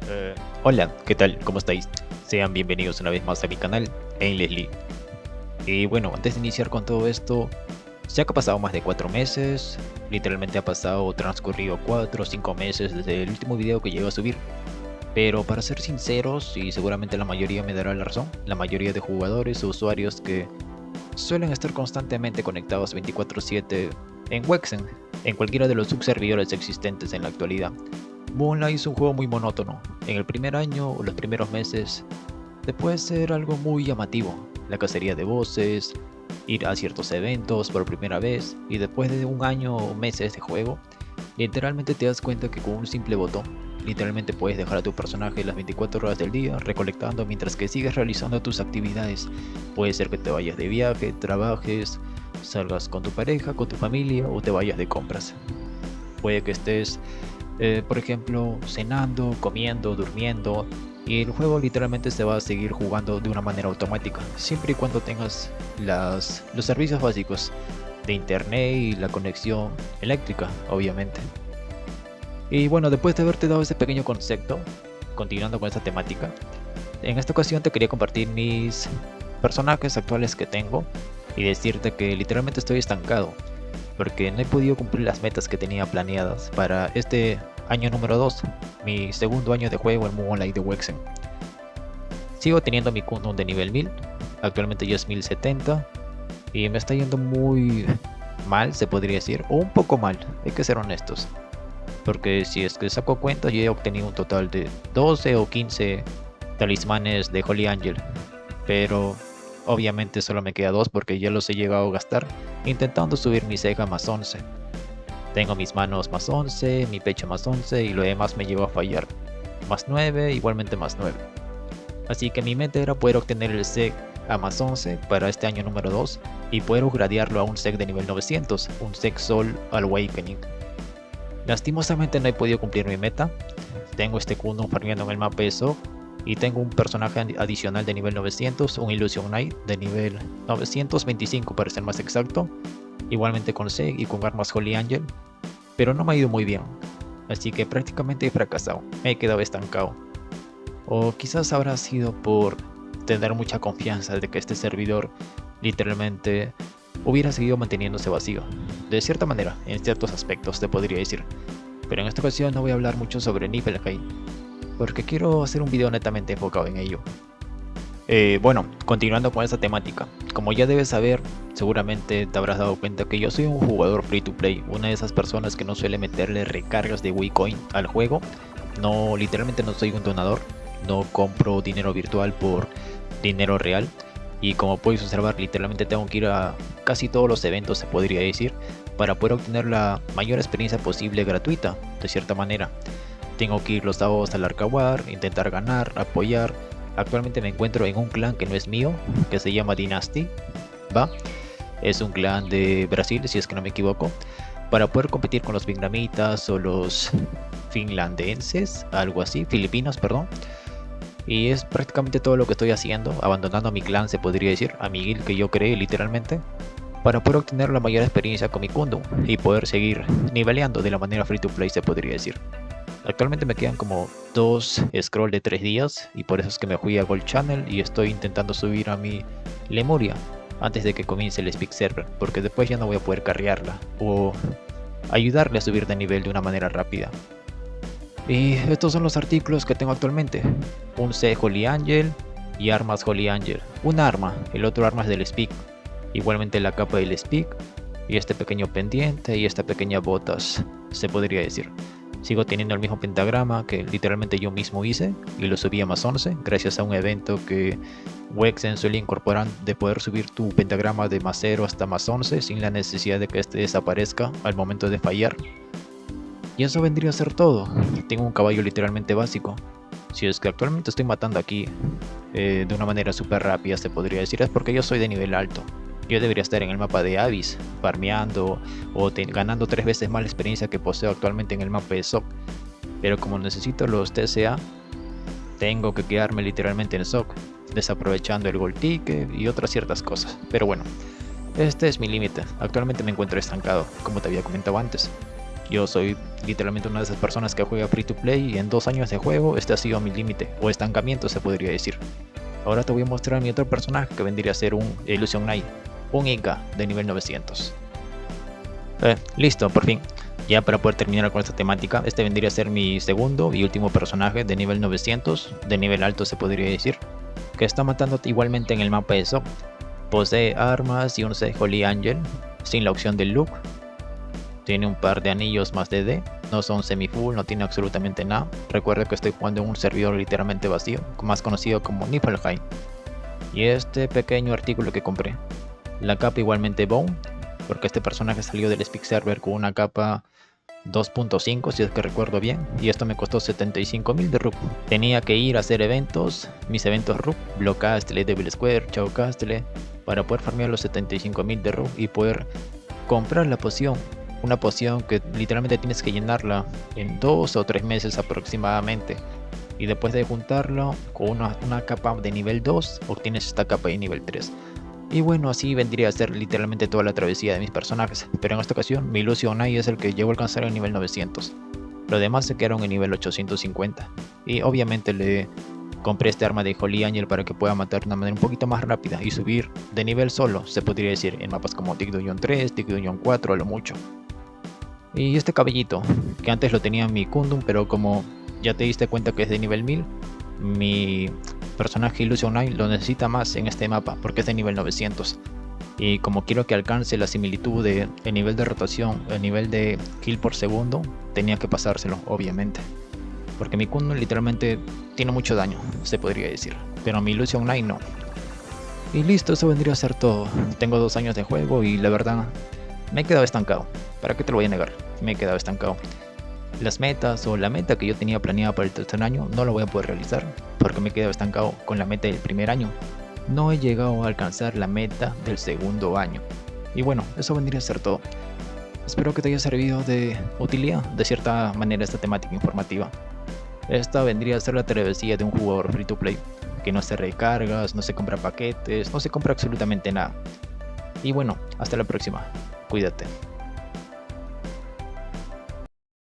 Eh, Hola, ¿qué tal? ¿Cómo estáis? Sean bienvenidos una vez más a mi canal, en Leslie. Y bueno, antes de iniciar con todo esto, ya que ha pasado más de 4 meses, literalmente ha pasado transcurrido 4 o 5 meses desde el último video que llegué a subir. Pero para ser sinceros, y seguramente la mayoría me dará la razón, la mayoría de jugadores o usuarios que suelen estar constantemente conectados 24/7 en Wexen, en cualquiera de los subservidores existentes en la actualidad. Moonlight es un juego muy monótono. En el primer año o los primeros meses te puede ser algo muy llamativo. La cacería de voces, ir a ciertos eventos por primera vez y después de un año o meses de juego, literalmente te das cuenta que con un simple botón, literalmente puedes dejar a tu personaje las 24 horas del día recolectando mientras que sigues realizando tus actividades. Puede ser que te vayas de viaje, trabajes, salgas con tu pareja, con tu familia o te vayas de compras. Puede que estés por ejemplo, cenando, comiendo, durmiendo, y el juego literalmente se va a seguir jugando de una manera automática, siempre y cuando tengas los servicios básicos de internet y la conexión eléctrica, obviamente. Y bueno, después de haberte dado ese pequeño concepto, continuando con esta temática, en esta ocasión te quería compartir mis personajes actuales que tengo y decirte que literalmente estoy estancado porque no he podido cumplir las metas que tenía planeadas para este año número 2, mi segundo año de juego en Moonlight de Wexen. Sigo teniendo mi Kundun de nivel 1000, actualmente ya es 1070 y me está yendo muy mal, se podría decir, o un poco mal, hay que ser honestos. Porque si es que saco cuentas, yo he obtenido un total de 12 o 15 talismanes de Holy Angel, pero obviamente solo me queda 2 porque ya los he llegado a gastar intentando subir mi ceja más 11. Tengo mis manos más 11, mi pecho más 11 y lo demás me llevó a fallar. Más 9, igualmente más 9. Así que mi meta era poder obtener el sec a más 11 para este año número 2 y poder upgradearlo a un sec de nivel 900, un sec Soul Awakening. Lastimosamente no he podido cumplir mi meta. Tengo este Kundun farmeando en el mapa de Sok y tengo un personaje adicional de nivel 900, un Illusion Knight de nivel 925 para ser más exacto, igualmente con Seg y con armas Holy Angel, pero no me ha ido muy bien, así que prácticamente he fracasado, me he quedado estancado. O quizás habrá sido por tener mucha confianza de que este servidor literalmente hubiera seguido manteniéndose vacío, de cierta manera, en ciertos aspectos te podría decir, pero en esta ocasión no voy a hablar mucho sobre Niflheim, porque quiero hacer un video netamente enfocado en ello. Bueno, continuando con esta temática, como ya debes saber, seguramente te habrás dado cuenta que yo soy un jugador free to play, una de esas personas que no suele meterle recargas de Wicoin al juego. No, literalmente no soy un donador, no compro dinero virtual por dinero real. Y como puedes observar, literalmente tengo que ir a casi todos los eventos, se podría decir, para poder obtener la mayor experiencia posible gratuita, de cierta manera. Tengo que ir los sábados al Arcahuar, intentar ganar, apoyar. Actualmente me encuentro en un clan que no es mío, que se llama Dynasty, ¿va? Es un clan de Brasil, si es que no me equivoco, para poder competir con los vietnamitas o los finlandeses, algo así, filipinos, perdón. Y es prácticamente todo lo que estoy haciendo, abandonando a mi clan, se podría decir, a mi guild que yo creé literalmente, para poder obtener la mayor experiencia con mi Kundun y poder seguir niveleando de la manera free to play, se podría decir. Actualmente me quedan como 2 scroll de 3 días y por eso es que me fui a Gold Channel y estoy intentando subir a mi Lemuria antes de que comience el Speak Server, porque después ya no voy a poder carrearla o ayudarle a subir de nivel de una manera rápida. Y estos son los artículos que tengo actualmente: un C Holy Angel y armas Holy Angel, un arma, el otro arma es del Speak, igualmente la capa del Speak y este pequeño pendiente y esta pequeña botas, se podría decir. Sigo teniendo el mismo pentagrama que literalmente yo mismo hice y lo subí a más 11 gracias a un evento que Wexen suele incorporar de poder subir tu pentagrama de más 0 hasta más 11 sin la necesidad de que este desaparezca al momento de fallar. Y eso vendría a ser todo. Tengo un caballo literalmente básico. Si es que actualmente estoy matando aquí de una manera súper rápida, se podría decir, es porque yo soy de nivel alto. Yo debería estar en el mapa de Abyss, farmeando o ganando 3 veces más la experiencia que poseo actualmente en el mapa de Sok. Pero como necesito los TCA, tengo que quedarme literalmente en Sok, desaprovechando el Gold Ticket y otras ciertas cosas. Pero bueno, este es mi límite. Actualmente me encuentro estancado, como te había comentado antes. Yo soy literalmente una de esas personas que juega free to play y en 2 años de juego este ha sido mi límite o estancamiento, se podría decir. Ahora te voy a mostrar mi otro personaje que vendría a ser un Illusion Knight, un Inca de nivel 900. Listo, por fin. Ya para poder terminar con esta temática, este vendría a ser mi segundo y último personaje de nivel 900, de nivel alto se podría decir, que está matando igualmente en el mapa de Zop. Posee armas y un set Holy Angel, sin la opción del look. Tiene un par de anillos más de D, no son semi-full, no tiene absolutamente nada. Recuerda que estoy jugando en un servidor literalmente vacío, más conocido como Niflheim. Y este pequeño artículo que compré. La capa igualmente Bone, porque este personaje salió del Speak Server con una capa 2.5 si es que recuerdo bien, y esto me costó 75.000 de RUP. Tenía que ir a hacer eventos, mis eventos RUP, Block Castle, Devil Square, Chao Castle, para poder farmear los 75.000 de RUP y poder comprar la poción. Una poción que literalmente tienes que llenarla en 2 o 3 meses aproximadamente. Y después de juntarlo con una capa de nivel 2, obtienes esta capa de nivel 3. Y bueno, así vendría a ser literalmente toda la travesía de mis personajes, pero en esta ocasión mi Illusion Knight es el que llegó a alcanzar el nivel 900. Los demás se quedaron en nivel 850. Y obviamente le compré este arma de Holy Angel para que pueda matar de una manera un poquito más rápida y subir de nivel solo, se podría decir, en mapas como Dig Dungeon 3, Dig Dungeon 4 a lo mucho. Y este cabellito, que antes lo tenía en mi Kundum, pero como ya te diste cuenta que es de nivel 1000, mi personaje Illusion Knight lo necesita más en este mapa porque es de nivel 900. Y como quiero que alcance la similitud de el nivel de rotación, el nivel de kill por segundo, tenía que pasárselo, obviamente. Porque mi Kundum literalmente tiene mucho daño, se podría decir, pero mi Illusion Knight no. Y listo, eso vendría a ser todo. Tengo 2 años de juego y la verdad me he quedado estancado. ¿Para qué te lo voy a negar? Me he quedado estancado. Las metas o la meta que yo tenía planeada para el tercer año no la voy a poder realizar porque me he quedado estancado con la meta del primer año. No he llegado a alcanzar la meta del segundo año. Y bueno, eso vendría a ser todo. Espero que te haya servido de utilidad de cierta manera esta temática informativa. Esta vendría a ser la travesía de un jugador free to play, que no se recargas, no se compra paquetes, no se compra absolutamente nada. Y bueno, hasta la próxima. Cuídate.